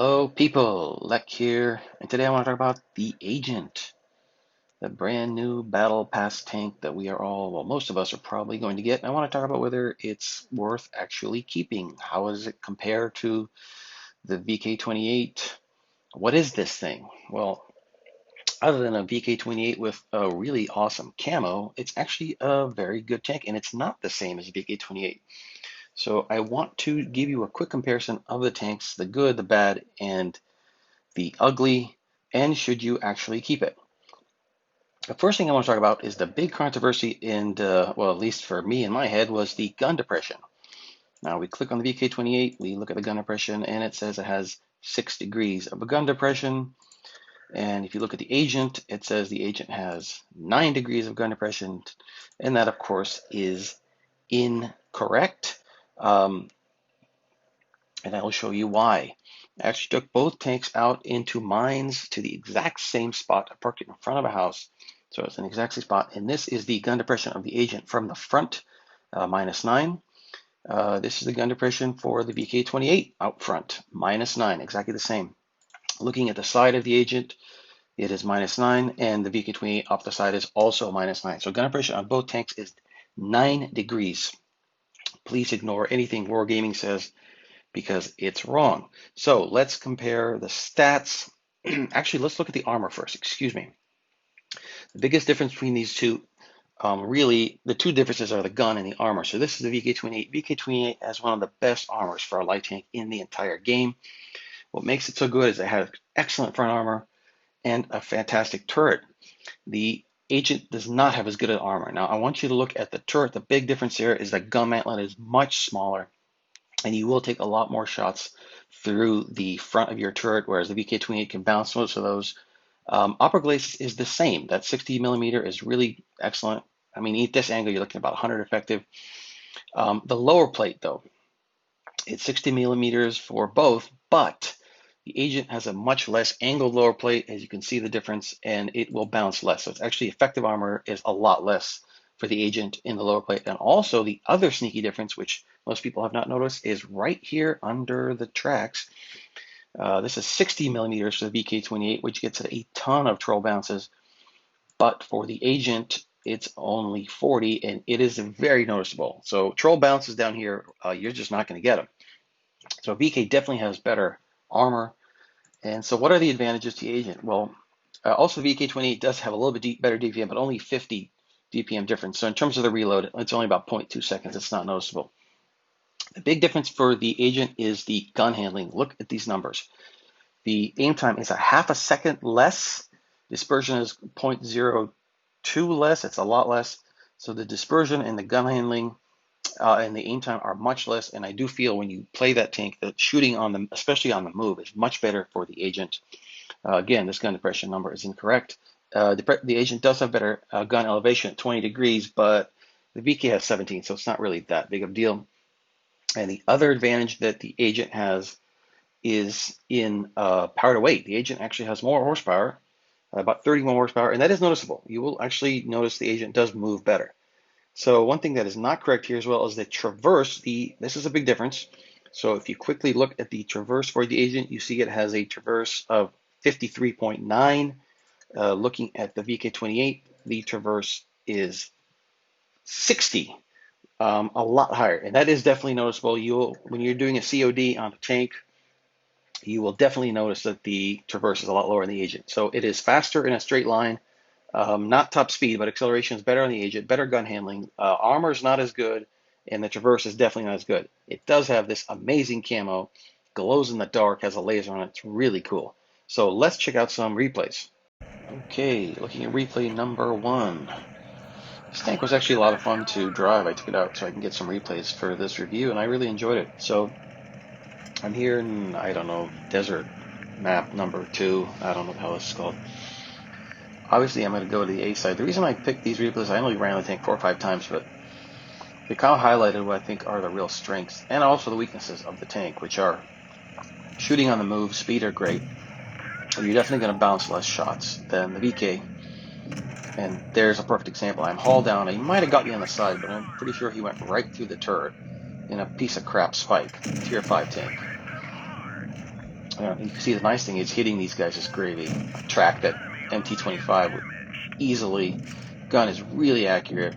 Hello people, Lek here, and today I want to talk about the Agent, the brand new Battle Pass tank that we are all, well, most of us are probably going to get. And I want to talk about whether it's worth actually keeping. How does it compare to the VK28? What is this thing? Well, other than a VK28 with a really awesome camo, it's actually a very good tank, and it's not the same as VK28. So I want to give you a quick comparison of the tanks, the good, the bad, and the ugly, and should you actually keep it? The first thing I want to talk about is the big controversy in, well, at least for me in my head, was the gun depression. Now we click on the VK28, we look at the gun depression, and it says it has 6 degrees of a gun depression. And if you look at the Agent, it says the Agent has 9 degrees of gun depression, and that, of course, is incorrect. And I will show you why. I actually took both tanks out into mines to the exact same spot. I parked it in front of a house, so it's an exact same spot. And this is the gun depression of the Agent from the front, -9. This is the gun depression for the VK28 out front, -9, exactly the same. Looking at the side of the Agent, it is -9, and the VK28 off the side is also -9. So gun depression on both tanks is 9 degrees. Please ignore anything Wargaming says, because it's wrong. So let's compare the stats. Actually, let's look at the armor first. Excuse me. The biggest difference between these two, really, the two differences are the gun and the armor. So this is the VK28. VK28 has one of the best armors for a light tank in the entire game. What makes it so good is it has excellent front armor and a fantastic turret. The Agent does not have as good an armor. Now, I want you to look at the turret. The big difference here is the gun mantlet is much smaller, and you will take a lot more shots through the front of your turret, whereas the VK28 can bounce most of those. Upper glaze is the same. That 60 millimeter is really excellent. I mean, at this angle, you're looking at about 100 effective. The lower plate, though, it's 60 millimeters for both, but the Agent has a much less angled lower plate, as you can see the difference, and it will bounce less. So it's actually effective armor is a lot less for the Agent in the lower plate. And also the other sneaky difference, which most people have not noticed, is right here under the tracks. This is 60 millimeters for the VK28, which gets a ton of troll bounces. But for the Agent, it's only 40, and it is very noticeable. So troll bounces down here, you're just not going to get them. So VK definitely has better armor. And so what are the advantages to the Agent? Well, also VK28 does have a little bit better DPM, but only 50 DPM difference. So in terms of the reload, it's only about 0.2 seconds. It's not noticeable. The big difference for the Agent is the gun handling. Look at these numbers. The aim time is a half a second less. Dispersion is 0.02 less. It's a lot less. So the dispersion and the gun handling and the aim time are much less. And I do feel when you play that tank, that shooting on them, especially on the move, is much better for the Agent. Again, this gun depression number is incorrect. The Agent does have better gun elevation at 20 degrees, but the VK has 17, so it's not really that big of a deal. And the other advantage that the Agent has is in power to weight. The Agent actually has more horsepower, about 31 horsepower, and that is noticeable. You will actually notice the Agent does move better. So one thing that is not correct here as well is the traverse. This is a big difference. So if you quickly look at the traverse for the Agent, you see it has a traverse of 53.9. Looking at the VK28, the traverse is 60, a lot higher, and that is definitely noticeable. When you're doing a COD on the tank, you will definitely notice that the traverse is a lot lower in the Agent. So it is faster in a straight line, not top speed, but acceleration is better on the Agent, better gun handling. Armor is not as good, and the traverse is definitely not as good. It does have this amazing camo, glows in the dark, has a laser on it. It's really cool. So let's check out some replays. Okay, looking at replay number 1. This tank was actually a lot of fun to drive. I took it out so I can get some replays for this review, and I really enjoyed it. So I'm here in, I don't know, desert map number 2. I don't know how this is called. Obviously, I'm going to go to the A side. The reason I picked these replays, I only ran the tank 4 or 5 times, but they kind of highlighted what I think are the real strengths and also the weaknesses of the tank, which are shooting on the move, speed are great. You're definitely going to bounce less shots than the VK. And there's a perfect example. I'm haul down. He might have got me on the side, but I'm pretty sure he went right through the turret in a piece of crap spike. Tier 5 tank. You can see the nice thing is hitting these guys is gravy. I've tracked that MT25 would easily. Gun is really accurate.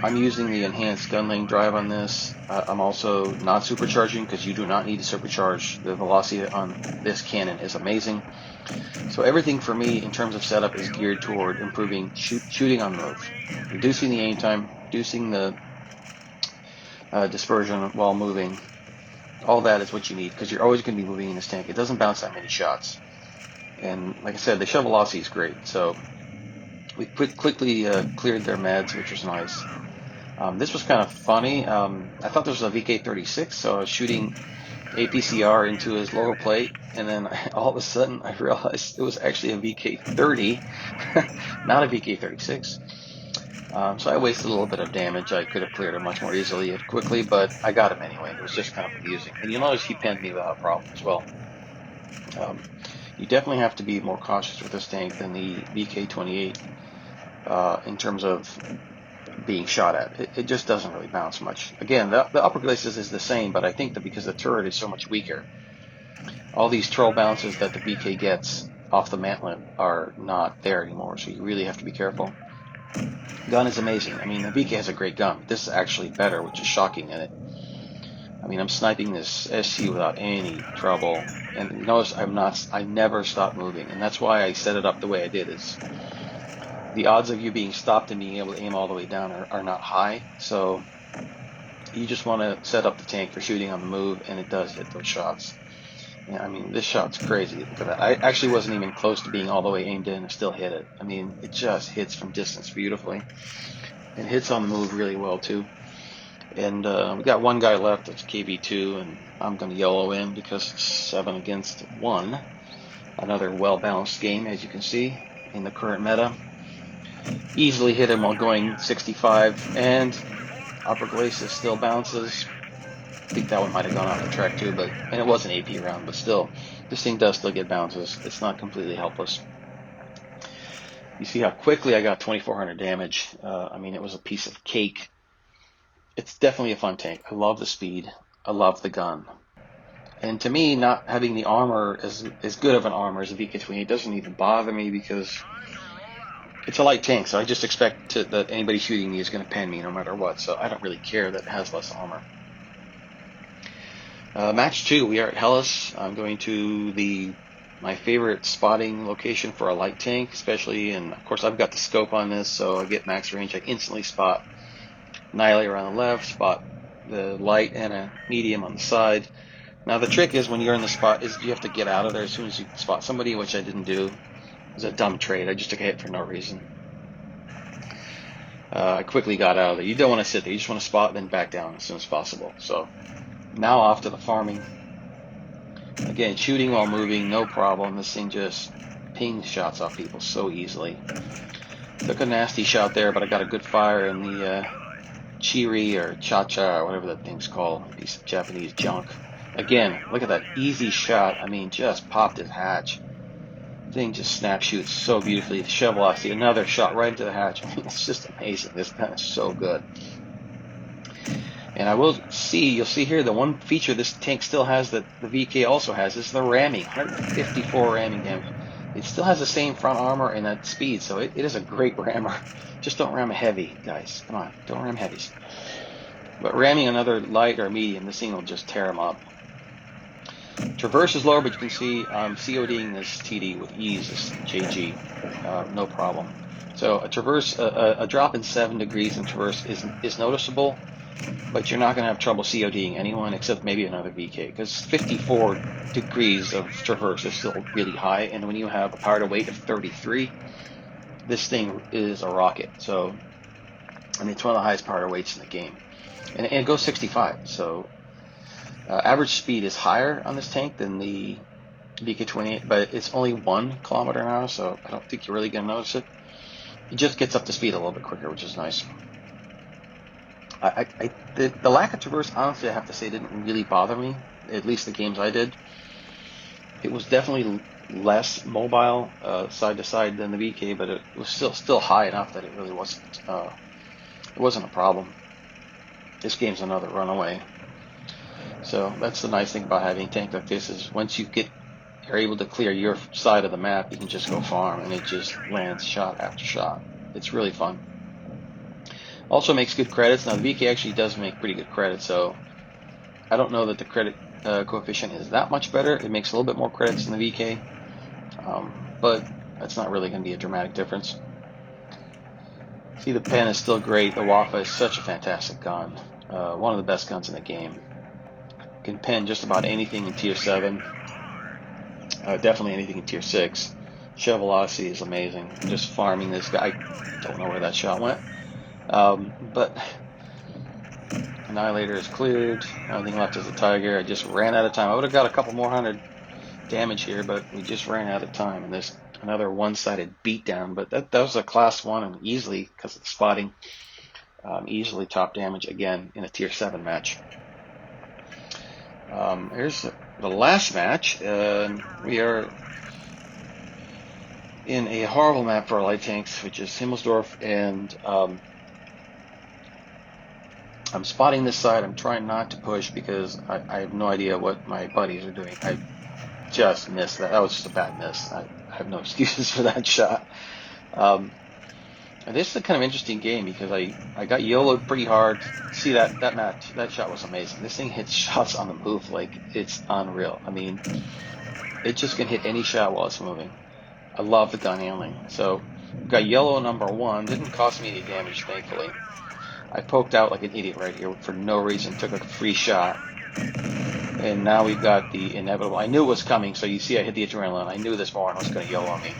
I'm using the enhanced gun lane drive on this. I'm also not supercharging because you do not need to supercharge. The velocity on this cannon is amazing. So everything for me in terms of setup is geared toward improving shooting on move, reducing the aim time, reducing the dispersion while moving. All that is what you need because you're always going to be moving in this tank. It doesn't bounce that many shots. And like I said, the shell velocity is great. So we quickly cleared their meds, which was nice. This was kind of funny. I thought this was a VK36, so I was shooting APCR into his lower plate, and then all of a sudden I realized it was actually a VK30, not a VK36. So I wasted a little bit of damage. I could have cleared it much more easily and quickly, but I got him anyway. It was just kind of amusing. And you'll notice he pinned me without a problem as well. You definitely have to be more cautious with this tank than the VK28 in terms of being shot at. It just doesn't really bounce much. Again, the upper glacis is the same, but I think that because the turret is so much weaker, all these troll bounces that the VK gets off the mantlet are not there anymore, so you really have to be careful. Gun is amazing. I mean, the VK has a great gun, but this is actually better, which is shocking in it. I mean, I'm sniping this SC without any trouble, and notice I never stop moving, and that's why I set it up the way I did. Is the odds of you being stopped and being able to aim all the way down are not high, so you just want to set up the tank for shooting on the move, and it does hit those shots. Yeah, I mean, this shot's crazy. Look at that. I actually wasn't even close to being all the way aimed in and still hit it. I mean, it just hits from distance beautifully. And hits on the move really well, too. And we got one guy left, that's KB2, and I'm going to YOLO in because it's 7 against 1. Another well-balanced game, as you can see, in the current meta. Easily hit him while going 65, and upper glacis still bounces. I think that one might have gone off the track too, and it was an AP round, but still, this thing does still get bounces. It's not completely helpless. You see how quickly I got 2,400 damage. I mean, it was a piece of cake. It's definitely a fun tank. I love the speed. I love the gun. And to me, not having the armor as good of an armor as a VK28 doesn't even bother me because it's a light tank, so I just expect that anybody shooting me is going to pen me no matter what, so I don't really care that it has less armor. Match 2, we are at Hellas. I'm going to my favorite spotting location for a light tank, especially, and of course I've got the scope on this, so I get max range. I instantly spot Annihilator on the left, spot the light and a medium on the side. Now the trick is when you're in the spot is you have to get out of there as soon as you spot somebody, which I didn't do. It was a dumb trade. I just took a hit for no reason. I quickly got out of there. You don't want to sit there. You just want to spot and then back down as soon as possible. So now off to the farming. Again, shooting while moving, no problem. This thing just pings shots off people so easily. Took a nasty shot there, but I got a good fire in the Chiri or Cha-Cha or whatever that thing's called. Piece of Japanese junk. Again, look at that easy shot. I mean, just popped his hatch. Thing just snap shoots so beautifully. The shell velocity, another shot right into the hatch. I mean, it's just amazing. This gun is so good. And you'll see here, the one feature this tank still has that the VK also has is the ramming. 154 ramming damage. It still has the same front armor and that speed, so it is a great rammer. Just don't ram a heavy, guys. Come on, don't ram heavies. But ramming another light or medium, this thing will just tear them up. Traverse is lower, but you can see I'm CODing this TD with ease, this JG, no problem. So a traverse, a drop in 7 degrees in traverse is noticeable, but you're not going to have trouble CODing anyone except maybe another VK, because 54 degrees of traverse is still really high, and when you have a power to weight of 33, this thing is a rocket. So, I mean, it's one of the highest power to weights in the game, and it goes 65. So, average speed is higher on this tank than the VK28, but it's only 1 kilometer an hour, so I don't think you're really going to notice it. It just gets up to speed a little bit quicker, which is nice. The lack of traverse, honestly, I have to say, didn't really bother me, at least the games I did. It was definitely less mobile side to side than the VK, but it was still high enough that it really wasn't a problem. This game's another runaway. So that's the nice thing about having a tank like this is once you're able to clear your side of the map, you can just go farm and it just lands shot after shot. It's really fun. Also makes good credits. Now the VK actually does make pretty good credits, so I don't know that the credit coefficient is that much better. It makes a little bit more credits than the VK, but that's not really going to be a dramatic difference. See, the pen is still great. The Wafa is such a fantastic gun. One of the best guns in the game. Can pen just about anything in tier 7. Definitely anything in tier 6. Shell velocity is amazing. I'm just farming this guy. I don't know where that shot went. But Annihilator is cleared. Only thing left is the Tiger. I just ran out of time. I would have got a couple more hundred damage here, but we just ran out of time. And there's another one-sided beatdown. But that was a class 1 and easily, because of the spotting, easily top damage again in a tier 7 match. Here's the last match. We are in a horrible map for our light tanks, which is Himmelsdorf, and I'm spotting this side. I'm trying not to push because I have no idea what my buddies are doing. I just missed that. That was just a bad miss. I have no excuses for that shot. This is a kind of interesting game because I got YOLO'd pretty hard. See that match, that shot was amazing. This thing hits shots on the move like it's unreal. I mean, it just can hit any shot while it's moving. I love the gun handling. So got yellow number 1. Didn't cost me any damage, thankfully. I poked out like an idiot right here for no reason. Took a free shot. And now we've got the inevitable. I knew it was coming, so you see I hit the adrenaline. I knew this Moran was going to yellow me.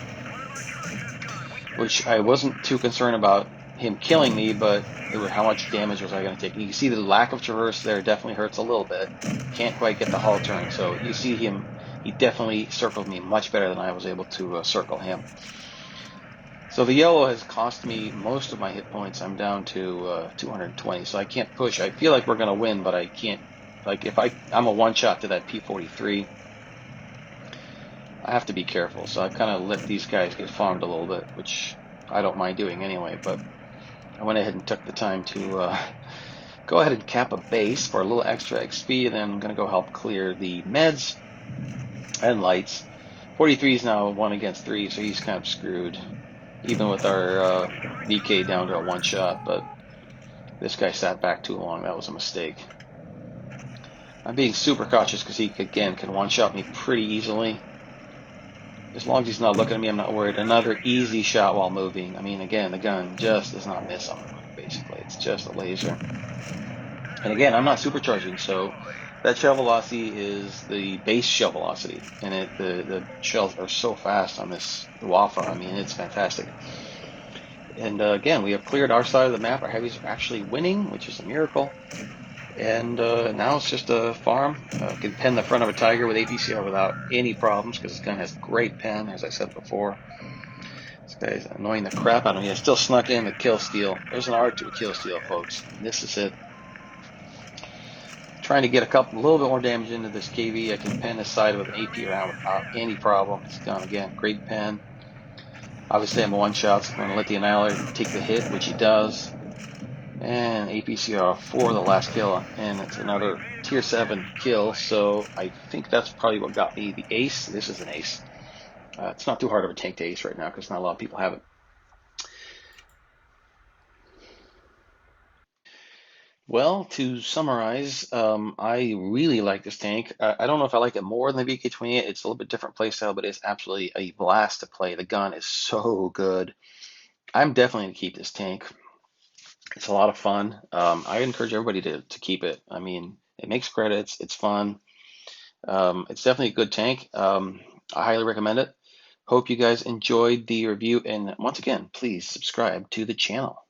Which I wasn't too concerned about him killing me, but it was how much damage was I going to take. You can see the lack of traverse there definitely hurts a little bit. Can't quite get the hull turn. So you see him, he definitely circled me much better than I was able to circle him. So the yellow has cost me most of my hit points. I'm down to 220, so I can't push. I feel like we're going to win, but I can't. Like if I'm a one-shot to that P43, I have to be careful. So I kind of let these guys get farmed a little bit, which I don't mind doing anyway. But I went ahead and took the time to go ahead and cap a base for a little extra XP, and then I'm going to go help clear the meds and lights. 43 is now 1 against 3, so he's kind of screwed. Even with our VK down to a one-shot, but this guy sat back too long. That was a mistake. I'm being super cautious because he, again, can one-shot me pretty easily. As long as he's not looking at me, I'm not worried. Another easy shot while moving. I mean, again, the gun just does not miss on the move, basically. It's just a laser. And again, I'm not supercharging, so that shell velocity is the base shell velocity. And the shells are so fast on this Wafa. I mean, it's fantastic. And again, we have cleared our side of the map. Our heavies are actually winning, which is a miracle. And now it's just a farm. Can pen the front of a Tiger with APCR without any problems because this gun has great pen, as I said before. This guy's annoying the crap out of me. I still snuck in the kill steal. There's an art to a kill steal, folks. This is it. Trying to get a little bit more damage into this KV. I can pen this side with an AP round without any problem. This gun, again, great pen. Obviously, I'm a one-shot, so I'm going to let the Annihilator take the hit, which he does. And APCR for the last kill, and it's another tier 7 kill, so I think that's probably what got me the ace. This is an ace. It's not too hard of a tank to ace right now because not a lot of people have it. Well, to summarize, I really like this tank. I don't know if I like it more than the VK28. It's a little bit different playstyle, but it's absolutely a blast to play. The gun is so good. I'm definitely going to keep this tank. It's a lot of fun. I encourage everybody to keep it. I mean, it makes credits. It's fun. It's definitely a good tank. I highly recommend it. Hope you guys enjoyed the review. And once again, please subscribe to the channel.